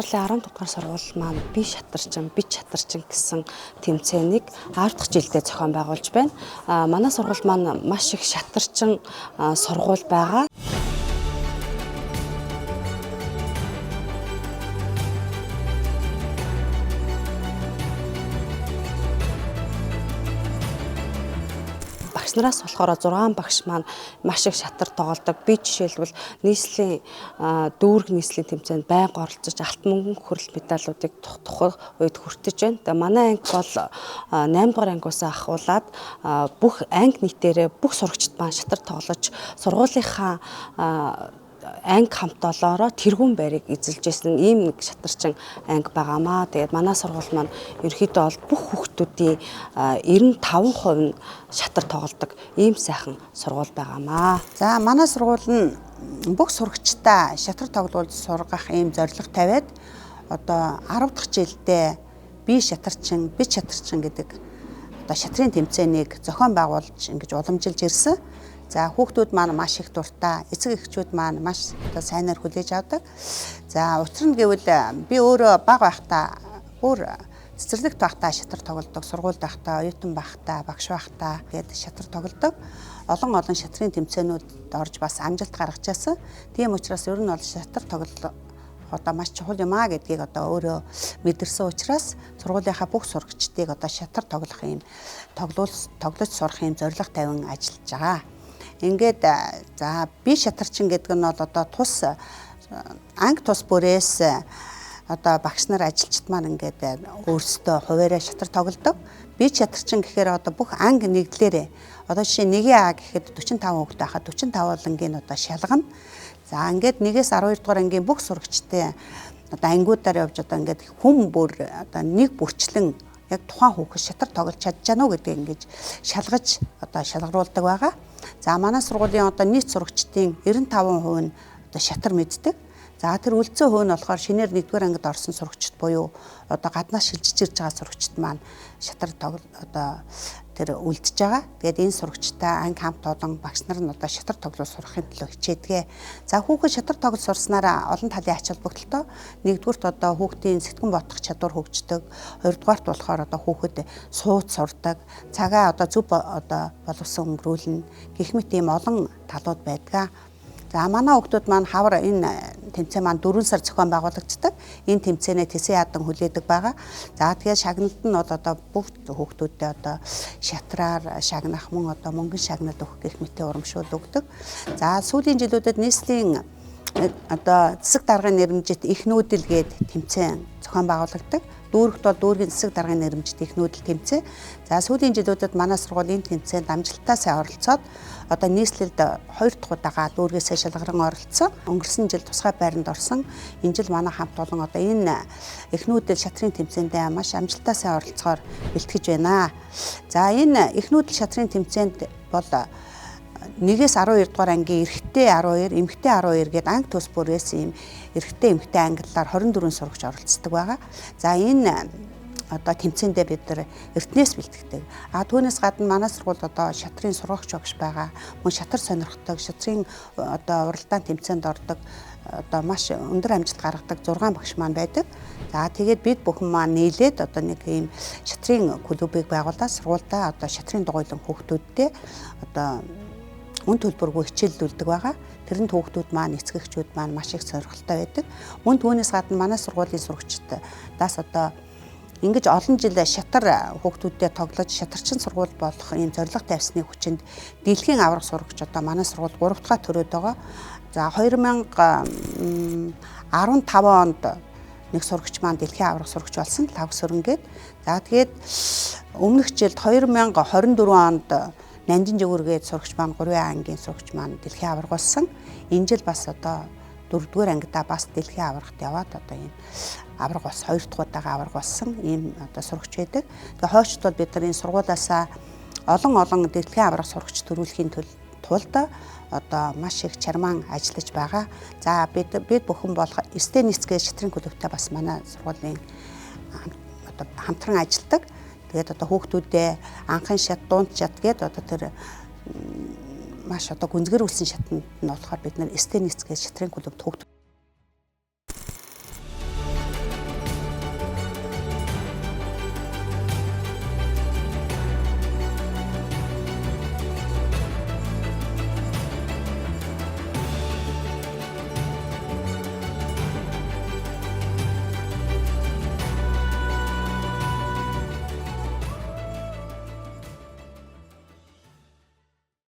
Шатрлын 10 дугаар сургууль маань би шатарчин гэсэн тэмцээнийг 10 дахь жилдээ зохион байгуулж байна. Манай сургууль маань маш их шатарчин сургууль байгаа. Багш нараас болохоор 6 багш маань маш их шатар тоглодог. Би жишээлбэл нийслэлийн дүүрэг нийслэлийн тэмцээнд байнга оролцож алтан мөнгөн хүрэл медалуудыг тухах үед хүртэж байна. Тэгээ манай анги бол 8 дугаар ангиусаа ахуулаад бүх анги нийтээрээ бүх сурагчид маань шатар тоглож сургуулийнхаа анги хамт олоороо тэргүүн байрыг эзэлж байсан ийм нэг шатарчин анги байгаамаа. Тэгээд манай сургууль маань ерөнхийдөө бол бүх хүүхдүүдийн 95% нь шатар тоглодог ийм сайхан сургууль байгаамаа. За манай сургууль нь бүх сурагчдаа шатар тоглуулж сургах ийм зорилго тавиад одоо 10 дахь жилдээ би шатарчин гэдэг одоо шатрын тэмцээнийг зохион байгуулж ингэж уламжилж ирсэн. За хүүхдүүд маань маш их дуртай, эцэг эхчүүд маань маш одоо сайнаар хүлээж авдаг. За учир нь гэвэл би өөрөө бага байхдаа бүр цэцэрлэгт байхдаа шатар тоглодог, сургуульд байхдаа, оюутан байхдаа, багш байхдаа гээд шатар тоглодог. Олон шатрын тэмцээнүүд орж бас амжилт гаргажсэн. Тийм учраас ер нь бол шатар тоглох одоо маш чухал юм аа гэдгийг одоо өөрөө мэдэрсэн учраас сургуулийнхаа бүх сурагчдыг одоо шатар тоглох юм тоглож сурах юм зорилго тавин ажиллаж байгаа. Ингээд за би шатарчин гэдэг нь бол одоо тус анги тус бүрээс одоо багш нар ажилчид маань ингээд өөрсдөө хуваараа шатар тоглодог. Би шатарчин гэхээр одоо бүх анги нэглээрээ одоо жишээ 1 А гэхэд 45 хүүхэд байхад 45 болонгийн одоо шалгана. За ингээд 1-ээс 12 дугаар ангийн бүх сурагчтай одоо ангиудаар явж одоо ингээд хүм бүр одоо нэг бүрчлэн яг тухайн хүүхэд шатар тоглож чадчихна уу гэдгийг ингэж шалгаж одоо шалгаруулдаг байгаа. За манай сургуулийн одоо нийт сурагчдын 95% нь одоо шатар мэддэг. За тэр үлдсэн хувь нь болохоор шинээр 1-р ангид орсон сурагчид буюу одоо гаднаас шилжиж ирж байгаа сурагчид маань шатар одоо тэр үлдэж байгаа. Тэгээд энэ сурагчтай анги хамт олон багш нар нь одоо шатар тоглож сурахын төлөө хичээдэг. За хүүхэд шатар тоглож сурснараа олон талын ач холбогдолтой. Нэгдүгürt одоо хүүхдийн сэтгэн бодох чадвар хөгждөг. Хоёрдугаарт болохоор одоо хүүхэд сууд сурдаг. Цагаа одоо зөв одоо боловсон өнгөрүүлнэ. Гэх мэт ийм олон талууд байдаг. За манай хүүхдүүд маань хавар энэ тэмцээн маань 4 сар зохион байгуулагддаг. Энэ тэмцээнээ тэсээ ядан хүлээдэг байгаа. За тэгээд шагналт нь бол одоо бүгд хүүхдүүдэд одоо шатраар шагнах мөн одоо мөнгөн шагнал өгөх гэх мэтийн урамшуул өгдөг. За сүүлийн жилүүдэд нийслэлийн одоо засаг даргын нэрмжит их нүүдэл гээд тэмцээн зохион байгуулагддаг. Дүүрэгт бол дүүргийн засаг даргын нэрмжит их нүүдэл тэмцээн. За сүүлийн жилүүдэд манай сургуулийн тэмцээнд амжилттай сайн оролцоод одоо нийслэлд 2 дахь удаага дүүргээс шалгаран оролцсон. Өнгөрсөн жил тусгай байранд орсон. Энэ жил манай хамт олон одоо энэ их нүүдэл шатрын тэмцээндээ маш амжилттай сайн оролцохоор бэлтгэж байна. За энэ их нүүдэл шатрын тэмцээнд бол 1-ээс 12 дугаар ангийн эрэгтэй 12, эмэгтэй 12 гээд анги тус бүрээс ийм эрэгтэй эмэгтэй ангиллаар 24 сурагч оролцдог байгаа. За энэ одоо тэмцээндээ бид нар эртнээс бэлтгэдэг. Түүнээс гадна манай сургуульд одоо шатрын сургагч багш байгаа. Мөн шатар сонирхдаг, шатрын одоо уралдаан тэмцээнд ордог одоо маш өндөр амжилт гаргадаг 6 багш маань байдаг. За тэгээд бид бүхэн маань нийлээд одоо нэг ийм шатрын клубыг байгуулаад сургуультай одоо шатрын дугуйлан хүүхдүүдтэй одоо үн төлбөргүй хичээллүүлдэг байгаа. Тэрэнд хүүхдүүд маань эцэг эхчүүд маань маш их сонирхолтой байдаг. Мөн түүнээс гадна манай сургуулийн сурагчдаас одоо ингэж олон жил шатар хүүхдүүдэд тоглож шатарчин сургууль болох ийм зорилго тавьсны хүчинд дэлхийн аврах сурагч одоо манай сургууль 3 дахь төрөөд байгаа. За 2015 онд нэг сурагч маань дэлхийн аврах сурагч болсон лав сөрөнгээд. За тэгээд өмнөх жилд 2024 онд Нандин жигүүргээд сурагч маань 3 ангийн сурагч маань дэлхийн авраг болсон. Энэ жил бас одоо 4-р ангидаа бас дэлхийн аврагт яваад одоо ийм авраг бас 2 дахь удаага авраг болсон ийм одоо сурагч байдаг. Тэгээ хойшд бол бид нар энэ сургуулиасаа олон дэлхийн авраг сурагч төрүүлэхийн тулд одоо маш их чармаан ажиллаж байгаа. За бид бүхэн болох Стенисгээ шатрын клубтай бас манай сургуулийн одоо хамтран ажилладаг. Тэгээд одоо хүүхдүүдээ анхан шат, дунд шат гээд одоо тэр маш одоо гүнзгэр үлсэн шатнд нь болохоор бид нар Стенисгээ шатрын клубт хүүхд